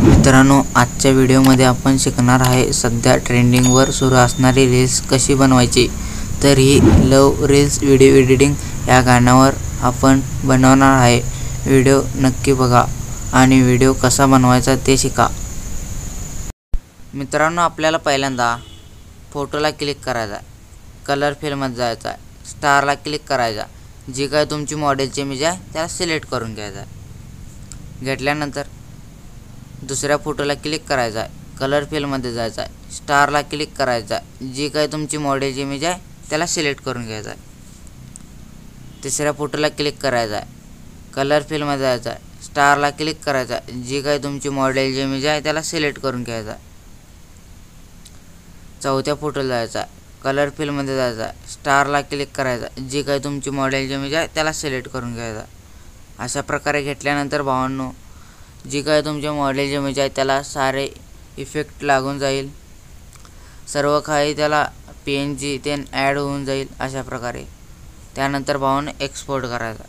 मित्रांनो, आजच्या व्हिडिओमध्ये आपण शिकणार आहे सध्या ट्रेंडिंगवर सुरू असणारी रील्स कशी बनवायची। तर ही लव रील्स व्हिडिओ एडिटिंग या गाण्यावर आपण बनवणार आहे। व्हिडिओ नक्की बघा आणि व्हिडिओ कसा बनवायचा ते शिका। मित्रांनो, आपल्याला पहिल्यांदा फोटोला क्लिक करायचा, कलर फिलमध्ये जायचा, स्टारला क्लिक करायचा, जी काय तुमची मॉडेलची इमेज आहे त्याला सिलेक्ट करून घ्यायचा। घेतल्यानंतर दुसऱ्या फोटोला क्लिक करायचा, कलर फिलमध्ये जायचा, स्टारला क्लिक करायचा, जी काय तुमची मॉडेलची इमेज आहे त्याला सिलेक्ट करून घ्यायचा। तिसऱ्या फोटोला क्लिक करायचा, कलर फिलमध्ये जायचा, स्टारला क्लिक करायचा, जी काय तुमची मॉडेलची इमेज आहे त्याला सिलेक्ट करून घ्यायचा। चौथ्या फोटोला जायचा, कलर फिलमध्ये जायचा, स्टारला क्लिक करायचा, जी काय तुमची मॉडेलची इमेज आहे त्याला सिलेक्ट करून घ्यायचा। अशा प्रकारे घेतल्यानंतर भावांनो, जी काय तुमच्या मॉडेलची इमेज आहे त्याला सारे इफेक्ट लागून जाईल, सर्व काही त्याला PNG ते ॲड होऊन जाईल अशा प्रकारे। त्यानंतर भावांनो एक्सपोर्ट करायचा।